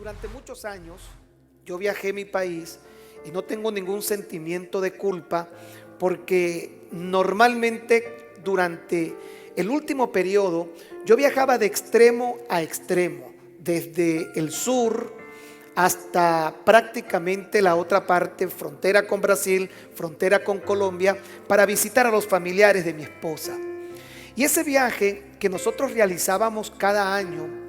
Durante muchos años yo viajé mi país y no tengo ningún sentimiento de culpa porque normalmente durante el último periodo yo viajaba de extremo a extremo, desde el sur hasta prácticamente la otra parte, frontera con Brasil, frontera con Colombia, para visitar a los familiares de mi esposa. Y ese viaje que nosotros realizábamos cada año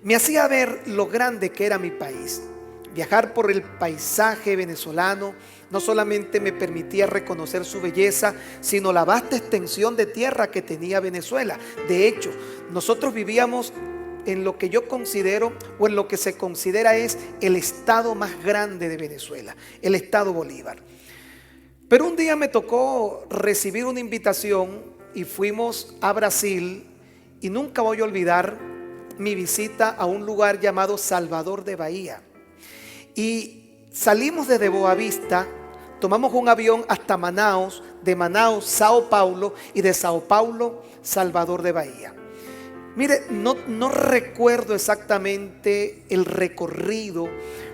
me hacía ver lo grande que era mi país. Viajar por el paisaje venezolano no solamente me permitía reconocer su belleza, sino la vasta extensión de tierra que tenía Venezuela. De hecho, nosotros vivíamos en lo que yo considero, o en lo que se considera es el estado más grande de Venezuela, el estado Bolívar. Pero un día me tocó recibir una invitación y fuimos a Brasil, y nunca voy a olvidar mi visita a un lugar llamado Salvador de Bahía. Y salimos desde Boavista, tomamos un avión hasta Manaus, de Manaus Sao Paulo y de Sao Paulo Salvador de Bahía. Mire, no recuerdo exactamente el recorrido,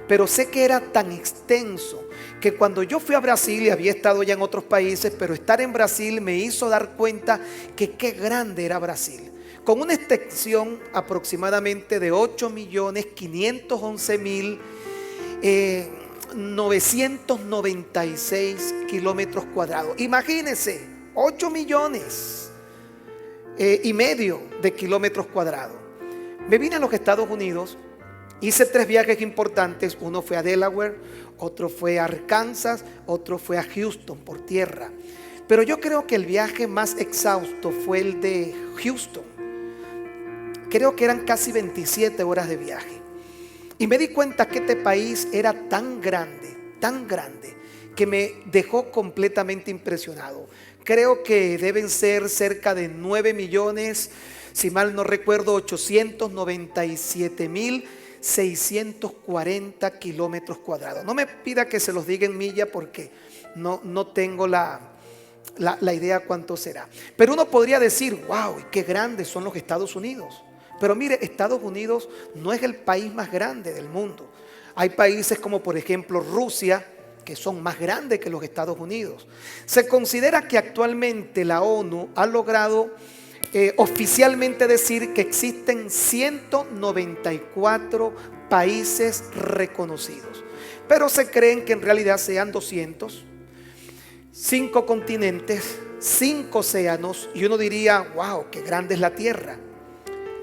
pero sé que era tan extenso que cuando yo fui a Brasil, y había estado ya en otros países, pero estar en Brasil me hizo dar cuenta que qué grande era Brasil, con una extensión aproximadamente de 8.511.996 kilómetros cuadrados. Imagínense, 8 millones y medio de kilómetros cuadrados. Me vine a los Estados Unidos, hice 3 viajes importantes. Uno fue a Delaware, otro fue a Arkansas, otro fue a Houston por tierra. Pero yo creo que el viaje más exhausto fue el de Houston. Creo que eran casi 27 horas de viaje. Y me di cuenta que este país era tan grande, que me dejó completamente impresionado. Creo que deben ser cerca de 9 millones, si mal no recuerdo, 897.640 kilómetros cuadrados. No me pida que se los diga en milla porque no tengo la idea cuánto será. Pero uno podría decir, wow, qué grandes son los Estados Unidos. Pero mire, Estados Unidos no es el país más grande del mundo. Hay países como por ejemplo Rusia, que son más grandes que los Estados Unidos. Se considera que actualmente la ONU ha logrado oficialmente decir que existen 194 países reconocidos, pero se creen que en realidad sean 200, 5 continentes, 5 océanos, y uno diría, wow, qué grande es la Tierra.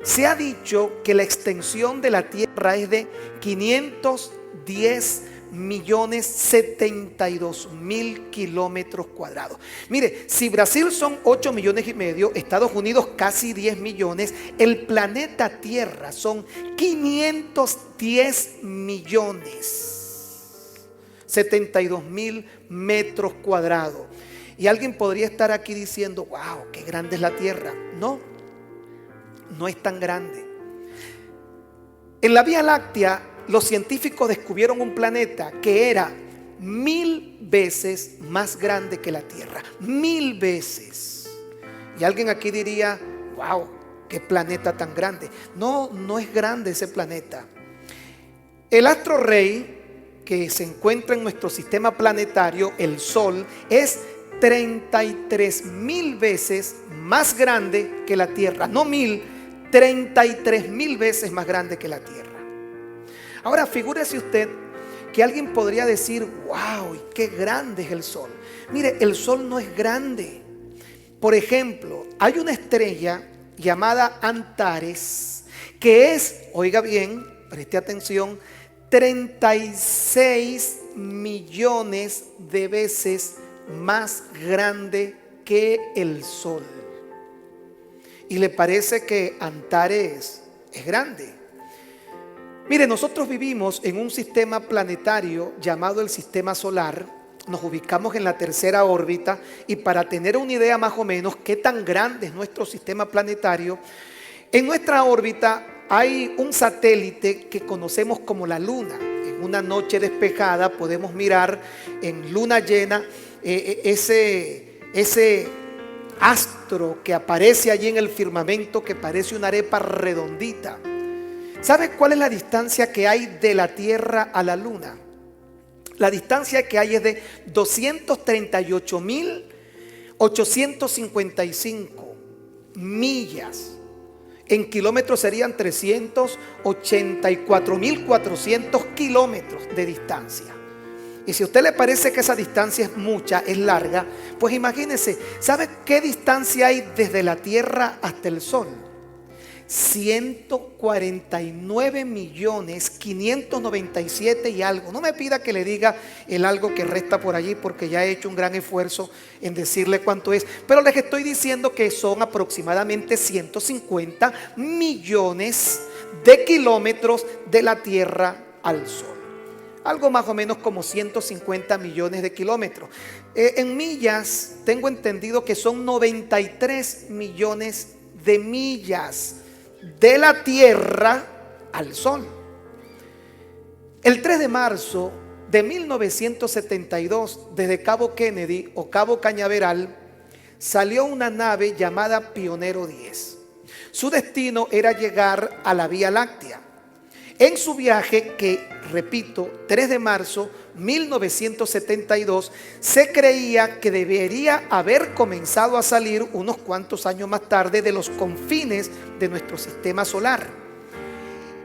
Se ha dicho que la extensión de la Tierra es de 510.072.000 kilómetros cuadrados. Mire, si Brasil son 8 millones y medio, Estados Unidos casi 10 millones, el planeta Tierra son 510 millones, 72.000 metros cuadrados. Y alguien podría estar aquí diciendo, wow, qué grande es la Tierra. No es tan grande. En la Vía Láctea, los científicos descubrieron un planeta que era 1000 veces más grande que la Tierra. 1000 veces. Y alguien aquí diría, wow, qué planeta tan grande. No es grande ese planeta. El astro rey que se encuentra en nuestro sistema planetario, el Sol, es 33.000 veces más grande que la Tierra. No 1000, 33.000 veces más grande que la Tierra. Ahora figúrese usted que alguien podría decir, wow, qué grande es el Sol. Mire, el Sol no es grande. Por ejemplo, hay una estrella llamada Antares que es, oiga bien, preste atención, 36 millones de veces más grande que el Sol. ¿Y le parece que Antares es grande? Mire, nosotros vivimos en un sistema planetario llamado el sistema solar. Nos ubicamos en la tercera órbita, y para tener una idea más o menos qué tan grande es nuestro sistema planetario, en nuestra órbita hay un satélite que conocemos como la Luna. En una noche despejada podemos mirar en luna llena ese astro que aparece allí en el firmamento, que parece una arepa redondita. ¿Sabe cuál es la distancia que hay de la Tierra a la Luna? La distancia que hay es de 238.855 millas. En kilómetros serían 384.400 kilómetros de distancia. Y si a usted le parece que esa distancia es mucha, es larga, pues imagínese, ¿sabe qué distancia hay desde la Tierra hasta el Sol? 149.597 y algo. No me pida que le diga el algo que resta por allí, porque ya he hecho un gran esfuerzo en decirle cuánto es, pero les estoy diciendo que son aproximadamente 150 millones de kilómetros de la Tierra al Sol. Algo más o menos como 150 millones de kilómetros. En millas tengo entendido que son 93 millones de millas de la Tierra al Sol. El 3 de marzo de 1972, desde Cabo Kennedy o Cabo Cañaveral, salió una nave llamada Pionero 10. Su destino era llegar a la Vía Láctea. En su viaje, que repito, 3 de marzo 1972, se creía que debería haber comenzado a salir unos cuantos años más tarde de los confines de nuestro sistema solar.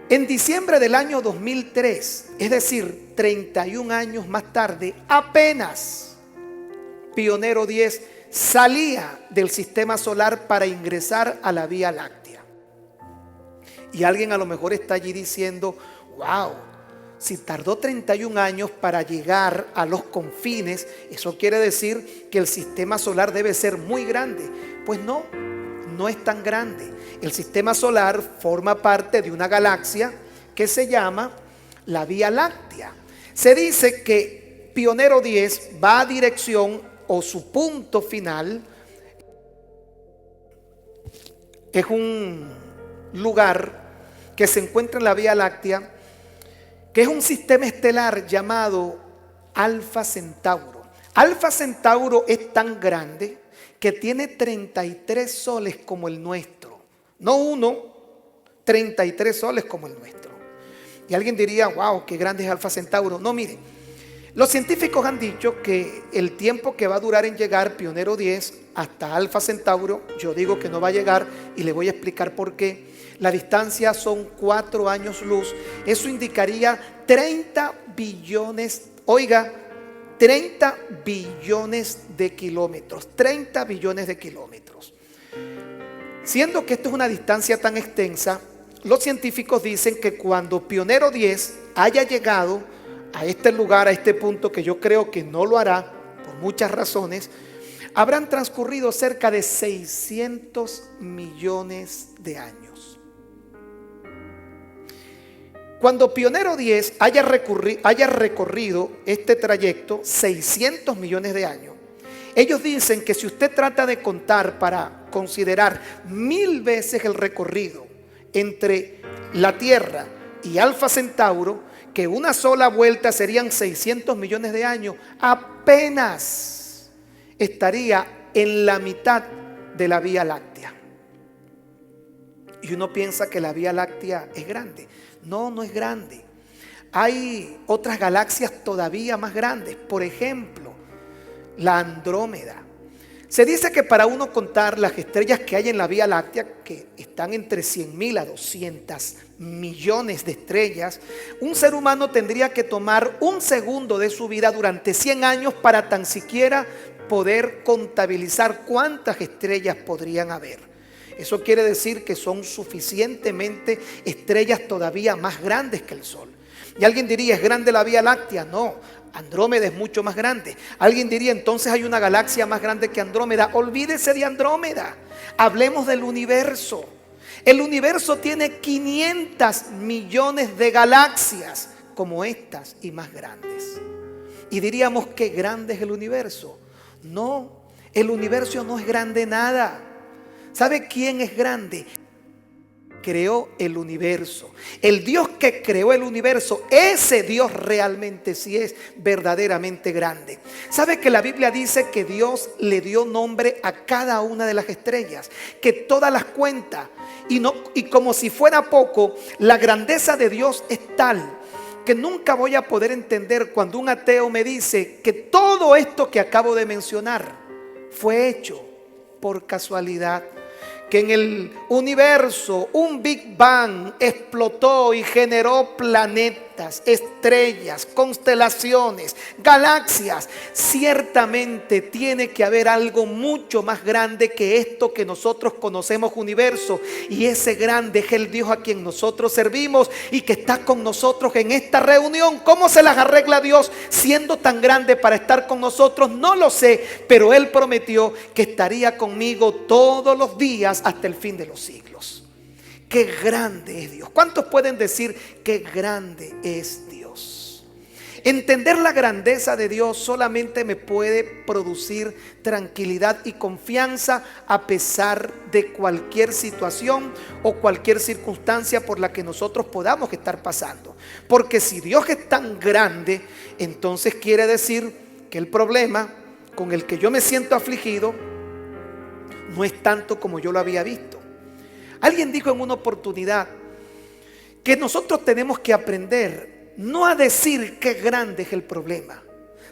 En diciembre del año 2003, es decir, 31 años más tarde, apenas Pionero 10 salía del sistema solar para ingresar a la Vía Láctea. Y alguien a lo mejor está allí diciendo, wow, si tardó 31 años para llegar a los confines, eso quiere decir que el sistema solar debe ser muy grande. Pues no, no es tan grande. El sistema solar forma parte de una galaxia que se llama la Vía Láctea. Se dice que Pionero 10 va a dirección, o su punto final es un lugar que se encuentra en la Vía Láctea, que es un sistema estelar llamado Alfa Centauro. Alfa Centauro es tan grande que tiene 33 soles como el nuestro. No uno, 33 soles como el nuestro. Y alguien diría, wow, qué grande es Alfa Centauro. No, mire, los científicos han dicho que el tiempo que va a durar en llegar Pionero 10 hasta Alfa Centauro, yo digo que no va a llegar y le voy a explicar por qué. La distancia son 4 años luz. Eso indicaría 30 billones, oiga, 30 billones de kilómetros. 30 billones de kilómetros. Siendo que esto es una distancia tan extensa, los científicos dicen que cuando Pionero 10 haya llegado a este lugar, a este punto, que yo creo que no lo hará por muchas razones, habrán transcurrido cerca de 600 millones de años. Cuando Pionero 10 haya recorrido este trayecto, 600 millones de años, ellos dicen que si usted trata de contar para considerar 1000 veces el recorrido entre la Tierra y Alfa Centauro, que una sola vuelta serían 600 millones de años, apenas estaría en la mitad de la Vía Láctea. Y uno piensa que la Vía Láctea es grande. No, no es grande. Hay otras galaxias todavía más grandes. Por ejemplo, la Andrómeda. Se dice que para uno contar las estrellas que hay en la Vía Láctea, que están entre 100.000 a 200 millones de estrellas, un ser humano tendría que tomar un segundo de su vida durante 100 años para tan siquiera poder contabilizar cuántas estrellas podrían haber. Eso quiere decir que son suficientemente estrellas todavía más grandes que el Sol. Y alguien diría, ¿es grande la Vía Láctea? No, Andrómeda es mucho más grande. Alguien diría, entonces hay una galaxia más grande que Andrómeda. Olvídese de Andrómeda. Hablemos del universo. El universo tiene 500 millones de galaxias como estas y más grandes. Y diríamos, ¿qué grande es el universo? No, el universo no es grande nada. ¿Sabe quién es grande? creó el universo. El Dios que creó el universo, ese Dios realmente sí es verdaderamente grande. ¿Sabe que la Biblia dice que Dios le dio nombre a cada una de las estrellas? Que todas las cuenta. Y como si fuera poco, la grandeza de Dios es tal que nunca voy a poder entender cuando un ateo me dice que todo esto que acabo de mencionar fue hecho por casualidad. Que en el universo un Big Bang explotó y generó planetas, estrellas, constelaciones, galaxias. Ciertamente tiene que haber algo mucho más grande que esto que nosotros conocemos universo. Y ese grande es el Dios a quien nosotros servimos y que está con nosotros en esta reunión. ¿Cómo se las arregla Dios siendo tan grande para estar con nosotros? No lo sé, pero Él prometió que estaría conmigo todos los días hasta el fin de los siglos. Qué grande es Dios. ¿Cuántos pueden decir qué grande es Dios? Entender la grandeza de Dios solamente me puede producir tranquilidad y confianza a pesar de cualquier situación o cualquier circunstancia por la que nosotros podamos estar pasando. Porque si Dios es tan grande, entonces quiere decir que el problema con el que yo me siento afligido no es tanto como yo lo había visto. Alguien dijo en una oportunidad que nosotros tenemos que aprender no a decir qué grande es el problema,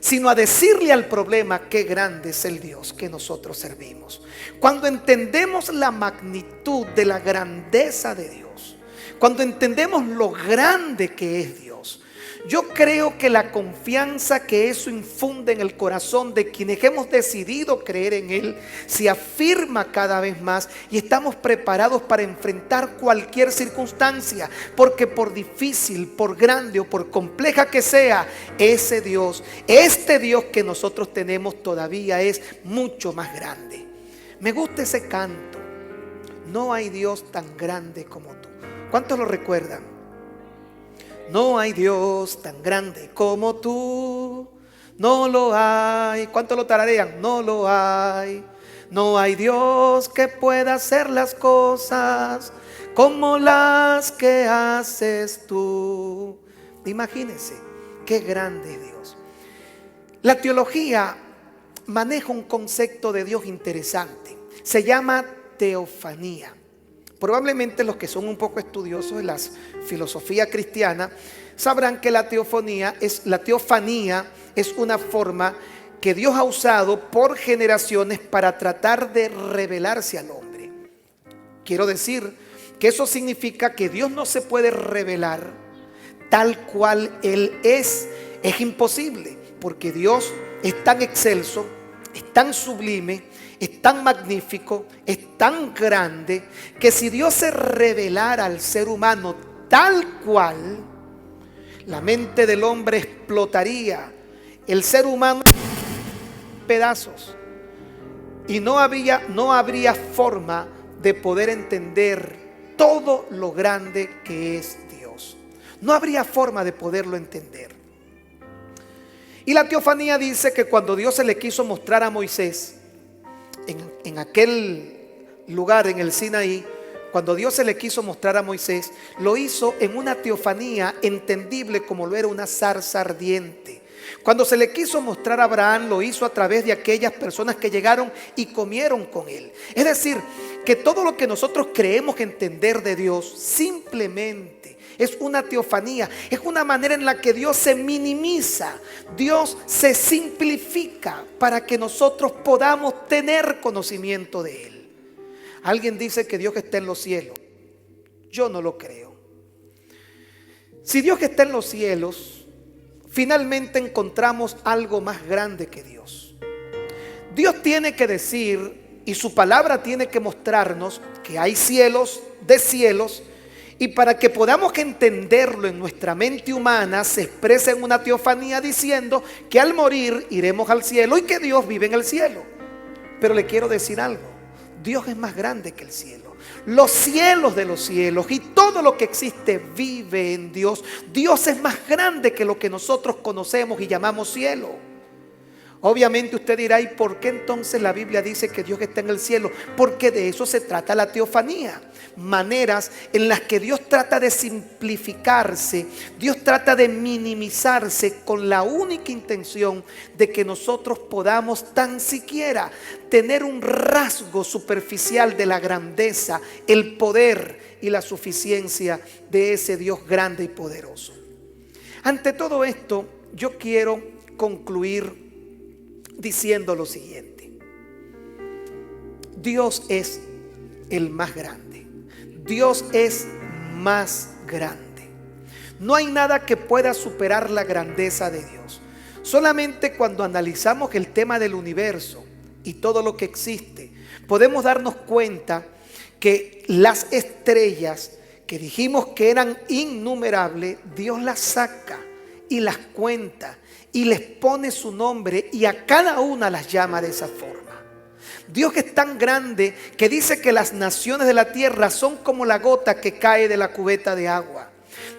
sino a decirle al problema qué grande es el Dios que nosotros servimos. Cuando entendemos la magnitud de la grandeza de Dios, cuando entendemos lo grande que es Dios, yo creo que la confianza que eso infunde en el corazón de quienes hemos decidido creer en Él se afirma cada vez más y estamos preparados para enfrentar cualquier circunstancia, porque por difícil, por grande o por compleja que sea, ese Dios, este Dios que nosotros tenemos todavía es mucho más grande. Me gusta ese canto, no hay Dios tan grande como tú. ¿Cuántos lo recuerdan? No hay Dios tan grande como tú, no lo hay. ¿Cuántos lo tararean? No lo hay. No hay Dios que pueda hacer las cosas como las que haces tú. Imagínense, qué grande es Dios. La teología maneja un concepto de Dios interesante. Se llama teofanía. Probablemente los que son un poco estudiosos de la filosofía cristiana sabrán que la teofanía es una forma que Dios ha usado por generaciones para tratar de revelarse al hombre. Quiero decir que eso significa que Dios no se puede revelar tal cual Él es. Es imposible, porque Dios es tan excelso, es tan sublime, es tan magnífico, es tan grande, que si Dios se revelara al ser humano tal cual, la mente del hombre explotaría, el ser humano en pedazos, y no habría forma de poder entender todo lo grande que es Dios. No habría forma de poderlo entender. Y la teofanía dice que cuando Dios se le quiso mostrar a Moisés en aquel lugar, en el Sinaí, cuando Dios se le quiso mostrar a Moisés, lo hizo en una teofanía entendible como lo era una zarza ardiente. Cuando se le quiso mostrar a Abraham, lo hizo a través de aquellas personas que llegaron y comieron con él. Es decir, que todo lo que nosotros creemos entender de Dios simplemente es una teofanía, es una manera en la que Dios se minimiza, Dios se simplifica para que nosotros podamos tener conocimiento de Él. Alguien dice que Dios está en los cielos. Yo no lo creo. Si Dios está en los cielos, finalmente encontramos algo más grande que Dios. Dios tiene que decir, y su palabra tiene que mostrarnos que hay cielos de cielos. Y para que podamos entenderlo en nuestra mente humana, se expresa en una teofanía diciendo que al morir iremos al cielo y que Dios vive en el cielo. Pero le quiero decir algo, Dios es más grande que el cielo. Los cielos de los cielos y todo lo que existe vive en Dios. Dios es más grande que lo que nosotros conocemos y llamamos cielo. Obviamente usted dirá, ¿y por qué entonces la Biblia dice que Dios está en el cielo? Porque de eso se trata la teofanía. Maneras en las que Dios trata de simplificarse, Dios trata de minimizarse con la única intención de que nosotros podamos tan siquiera tener un rasgo superficial de la grandeza, el poder y la suficiencia de ese Dios grande y poderoso. Ante todo esto, yo quiero concluir diciendo lo siguiente: Dios es el más grande. Dios es más grande. No hay nada que pueda superar la grandeza de Dios. Solamente cuando analizamos el tema del universo y todo lo que existe, podemos darnos cuenta que las estrellas que dijimos que eran innumerables, Dios las saca y las cuenta y les pone su nombre, y a cada una las llama de esa forma. Dios es tan grande que dice que las naciones de la tierra son como la gota que cae de la cubeta de agua.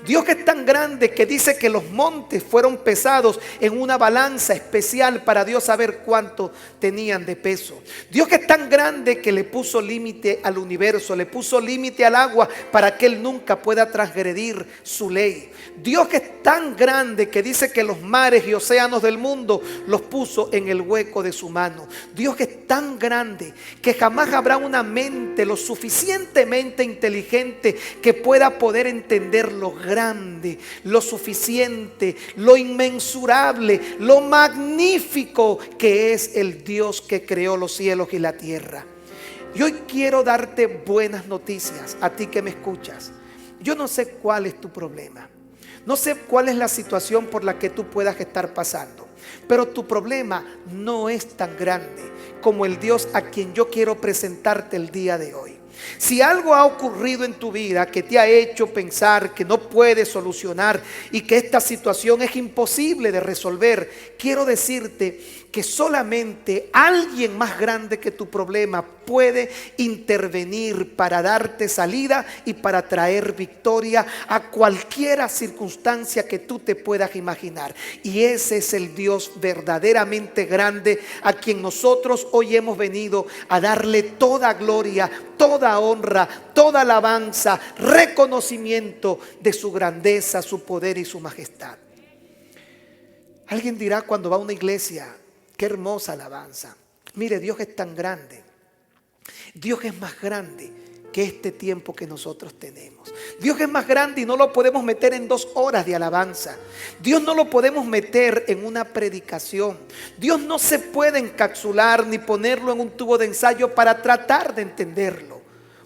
Dios es tan grande que dice que los montes fueron pesados en una balanza especial para Dios saber cuánto tenían de peso. Dios es tan grande que le puso límite al universo, le puso límite al agua para que Él nunca pueda transgredir su ley. Dios es tan grande que dice que los mares y océanos del mundo los puso en el hueco de su mano. Dios es tan grande que jamás habrá una mente lo suficientemente inteligente que pueda poder entender lo grande, lo suficiente, lo inmensurable, lo magnífico que es el Dios que creó los cielos y la tierra. Y hoy quiero darte buenas noticias a ti que me escuchas. Yo no sé cuál es tu problema, no sé cuál es la situación por la que tú puedas estar pasando, pero tu problema no es tan grande como el Dios a quien yo quiero presentarte el día de hoy. Si algo ha ocurrido en tu vida que te ha hecho pensar que no puedes solucionar y que esta situación es imposible de resolver, quiero decirte que solamente alguien más grande que tu problema puede intervenir para darte salida y para traer victoria a cualquier circunstancia que tú te puedas imaginar. Y ese es el Dios verdaderamente grande a quien nosotros hoy hemos venido a darle toda gloria, toda honra, toda alabanza, reconocimiento de su grandeza, su poder y su majestad. Alguien dirá cuando va a una iglesia: qué hermosa alabanza. Mire, Dios es tan grande. Dios es más grande que este tiempo que nosotros tenemos. Dios es más grande y no lo podemos meter en 2 horas de alabanza. Dios no lo podemos meter en una predicación. Dios no se puede encapsular ni ponerlo en un tubo de ensayo para tratar de entenderlo.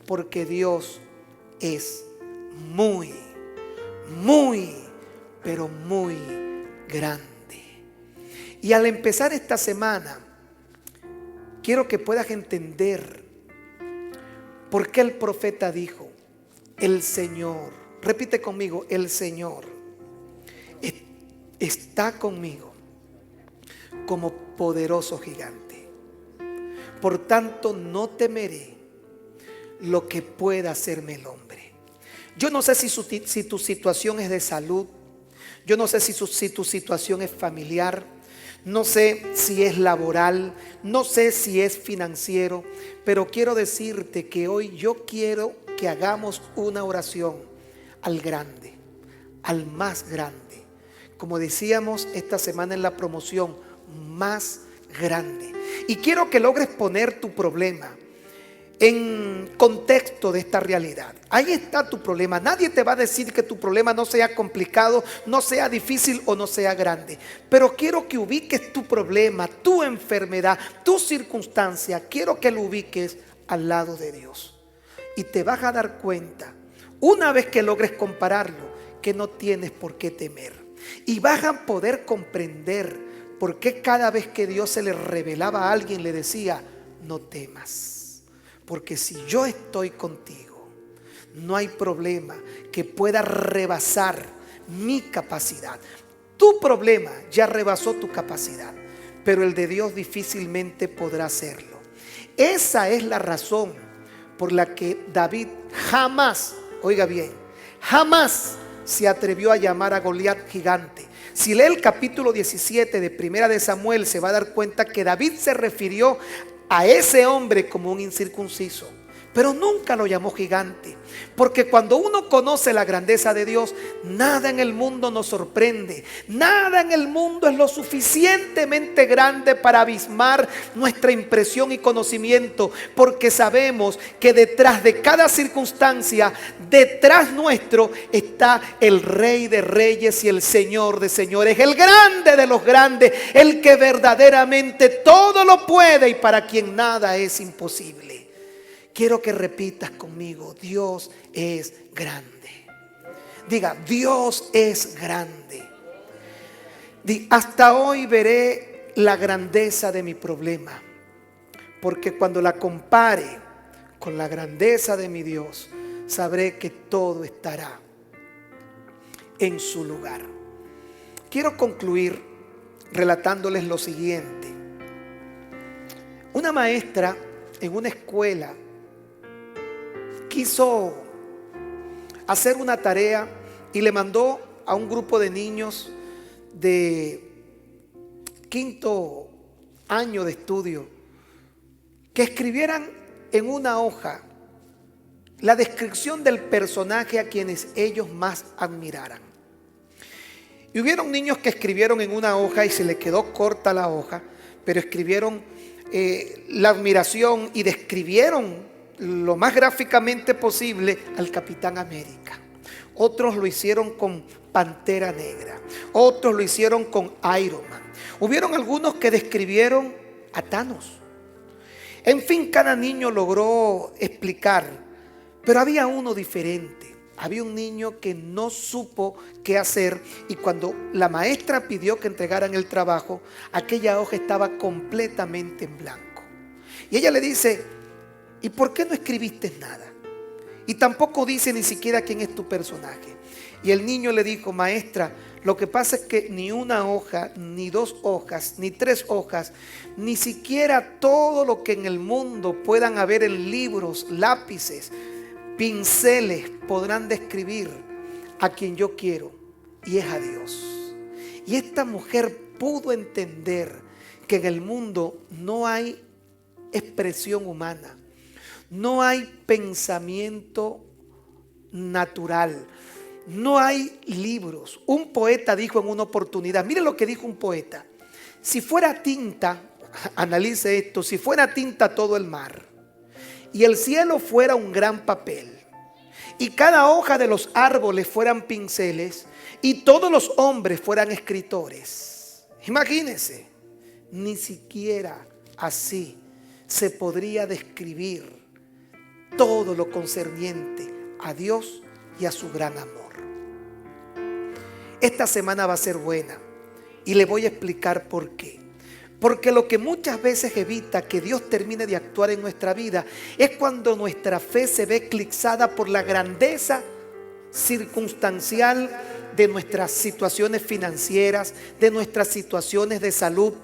Porque Dios es muy, muy, pero muy grande. Y al empezar esta semana, quiero que puedas entender por qué el profeta dijo: el Señor, repite conmigo, el Señor está conmigo como poderoso gigante. Por tanto, no temeré lo que pueda hacerme el hombre. Yo no sé si tu situación es de salud, yo no sé si tu situación es familiar, no sé si es laboral, no sé si es financiero, pero quiero decirte que hoy yo quiero que hagamos una oración al grande, al más grande. Como decíamos esta semana en la promoción, más grande. Y quiero que logres poner tu problema en contexto de esta realidad. Ahí está tu problema. Nadie te va a decir que tu problema no sea complicado, no sea difícil o no sea grande. Pero quiero que ubiques tu problema, tu enfermedad, tu circunstancia. Quiero que lo ubiques al lado de Dios. Y te vas a dar cuenta, una vez que logres compararlo, que no tienes por qué temer. Y vas a poder comprender por qué cada vez que Dios se le revelaba a alguien le decía: no temas. Porque si yo estoy contigo, no hay problema que pueda rebasar mi capacidad. Tu problema ya rebasó tu capacidad, pero el de Dios difícilmente podrá hacerlo. Esa es la razón por la que David jamás, oiga bien, jamás se atrevió a llamar a Goliat gigante. Si lee el capítulo 17 de Primera de Samuel, se va a dar cuenta que David se refirió a ese hombre como un incircunciso, pero nunca lo llamó gigante, porque cuando uno conoce la grandeza de Dios, nada en el mundo nos sorprende, nada en el mundo es lo suficientemente grande para abismar nuestra impresión y conocimiento, porque sabemos que detrás de cada circunstancia, detrás nuestro está el Rey de Reyes y el Señor de Señores, el grande de los grandes, el que verdaderamente todo lo puede y para quien nada es imposible. Quiero que repitas conmigo: Dios es grande. Diga: Dios es grande. Hasta hoy veré la grandeza de mi problema, porque cuando la compare con la grandeza de mi Dios, sabré que todo estará en su lugar. Quiero concluir relatándoles lo siguiente. Una maestra en una escuela quiso hacer una tarea y le mandó a un grupo de niños de quinto año de estudio que escribieran en una hoja la descripción del personaje a quienes ellos más admiraran. Y hubieron niños que escribieron en una hoja y se les quedó corta la hoja, pero escribieron la admiración y describieron lo más gráficamente posible al Capitán América. Otros lo hicieron con Pantera Negra, otros lo hicieron con Iron Man. Hubieron algunos que describieron a Thanos. En fin, cada niño logró explicar, pero había uno diferente. Había un niño que no supo qué hacer, y cuando la maestra pidió que entregaran el trabajo, aquella hoja estaba completamente en blanco. Y ella le dice: ¿y por qué no escribiste nada? Y tampoco dice ni siquiera quién es tu personaje. Y el niño le dijo: maestra, lo que pasa es que ni una hoja, ni dos hojas, ni tres hojas, ni siquiera todo lo que en el mundo puedan haber en libros, lápices, pinceles, podrán describir a quien yo quiero, y es a Dios. Y esta mujer pudo entender que en el mundo no hay expresión humana, no hay pensamiento natural, no hay libros. Un poeta dijo en una oportunidad, mire lo que dijo un poeta: si fuera tinta, analice esto, si fuera tinta todo el mar, y el cielo fuera un gran papel, y cada hoja de los árboles fueran pinceles, y todos los hombres fueran escritores, imagínense, ni siquiera así se podría describir todo lo concerniente a Dios y a su gran amor. Esta semana va a ser buena y le voy a explicar por qué. Porque lo que muchas veces evita que Dios termine de actuar en nuestra vida es cuando nuestra fe se ve eclipsada por la grandeza circunstancial de nuestras situaciones financieras, de nuestras situaciones de salud.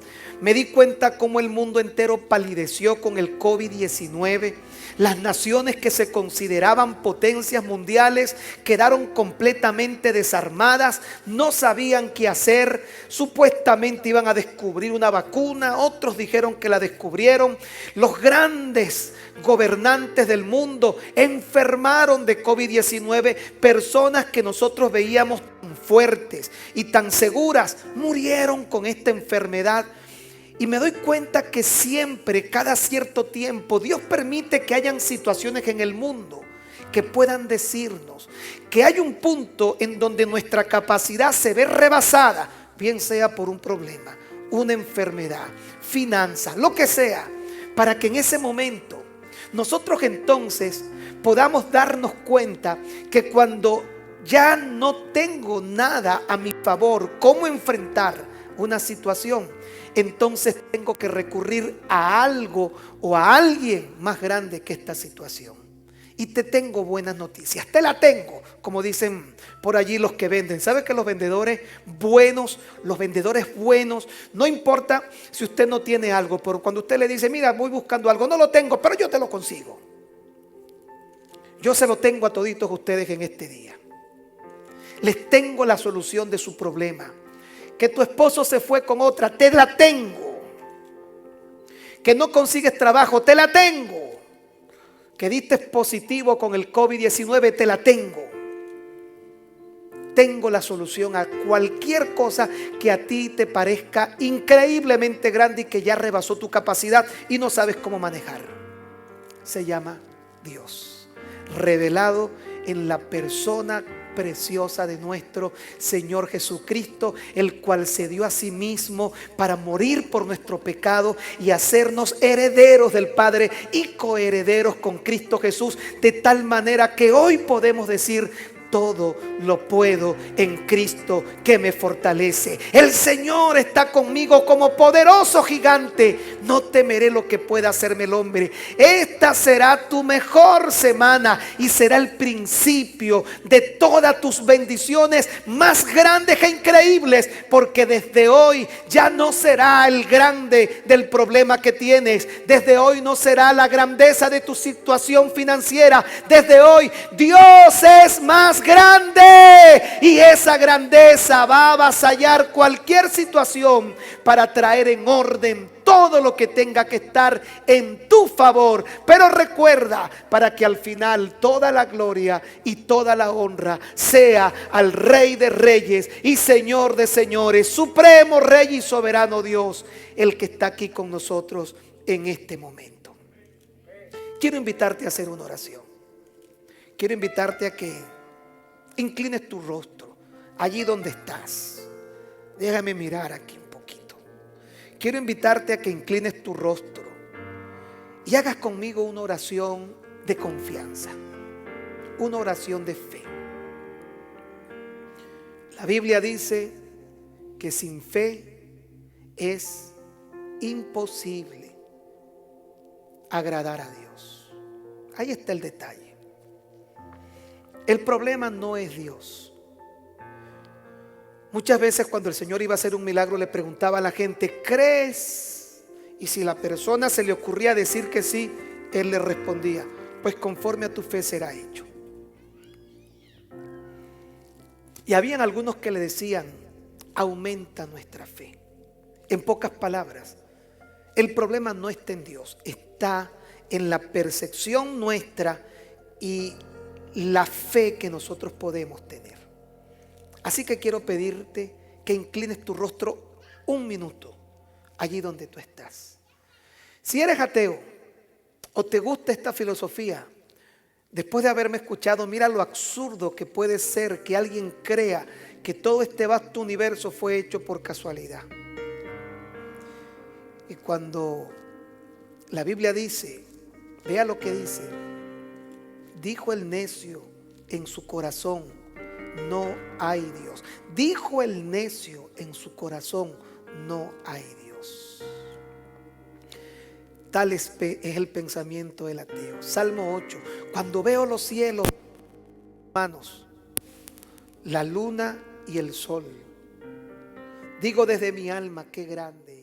Me di cuenta cómo el mundo entero palideció con el COVID-19. Las naciones que se consideraban potencias mundiales quedaron completamente desarmadas, no sabían qué hacer. Supuestamente iban a descubrir una vacuna, otros dijeron que la descubrieron. Los grandes gobernantes del mundo enfermaron de COVID-19. Personas que nosotros veíamos tan fuertes y tan seguras murieron con esta enfermedad. Y me doy cuenta que siempre, cada cierto tiempo, Dios permite que hayan situaciones en el mundo que puedan decirnos que hay un punto en donde nuestra capacidad se ve rebasada, bien sea por un problema, una enfermedad, finanzas, lo que sea, para que en ese momento nosotros entonces podamos darnos cuenta que cuando ya no tengo nada a mi favor, cómo enfrentar una situación, entonces tengo que recurrir a algo o a alguien más grande que esta situación. Y te tengo buenas noticias, te la tengo, como dicen por allí los que venden. ¿Sabe que los vendedores buenos, no importa si usted no tiene algo, pero cuando usted le dice, mira, voy buscando algo, no lo tengo, pero yo te lo consigo. Yo se lo tengo a toditos ustedes en este día. Les tengo la solución de su problema. Que tu esposo se fue con otra, te la tengo. Que no consigues trabajo, te la tengo. Que diste positivo con el COVID-19, te la tengo. Tengo la solución a cualquier cosa que a ti te parezca increíblemente grande y que ya rebasó tu capacidad y no sabes cómo manejar. Se llama Dios, revelado en la persona preciosa de nuestro Señor Jesucristo, el cual se dio a sí mismo para morir por nuestro pecado y hacernos herederos del Padre y coherederos con Cristo Jesús, de tal manera que hoy podemos decir: todo lo puedo en Cristo que me fortalece. El Señor está conmigo como poderoso gigante. No temeré lo que pueda hacerme el hombre. Esta será tu mejor semana y será el principio de todas tus bendiciones más grandes e increíbles, porque desde hoy ya no será el grande del problema que tienes. Desde hoy no será la grandeza de tu situación financiera. Desde hoy Dios es más grande y esa grandeza va a avasallar cualquier situación para traer en orden todo lo que tenga que estar en tu favor. Pero recuerda, para que al final toda la gloria y toda la honra sea al Rey de Reyes y Señor de Señores, Supremo Rey y Soberano Dios, el que está aquí con nosotros en este momento. Quiero invitarte a hacer una oración. Quiero invitarte a que inclines tu rostro allí donde estás. Déjame mirar aquí un poquito. Quiero invitarte a que inclines tu rostro y hagas conmigo una oración de confianza, una oración de fe. La Biblia dice que sin fe es imposible agradar a Dios. Ahí está el detalle. El problema no es Dios. Muchas veces cuando el Señor iba a hacer un milagro le preguntaba a la gente: ¿crees? Y si la persona se le ocurría decir que sí, Él le respondía: pues conforme a tu fe será hecho. Y habían algunos que le decían: aumenta nuestra fe. En pocas palabras, el problema no está en Dios, está en la percepción nuestra y la fe que nosotros podemos tener. Así que quiero pedirte que inclines tu rostro un minuto allí donde tú estás. Si eres ateo o te gusta esta filosofía, después de haberme escuchado, mira lo absurdo que puede ser que alguien crea que todo este vasto universo fue hecho por casualidad. Y cuando la Biblia dice, vea lo que dice: dijo el necio en su corazón, no hay Dios. Dijo el necio en su corazón, no hay Dios. Tal es el pensamiento del ateo. Salmo 8. Cuando veo los cielos, hermanos, la luna y el sol, digo desde mi alma: qué grande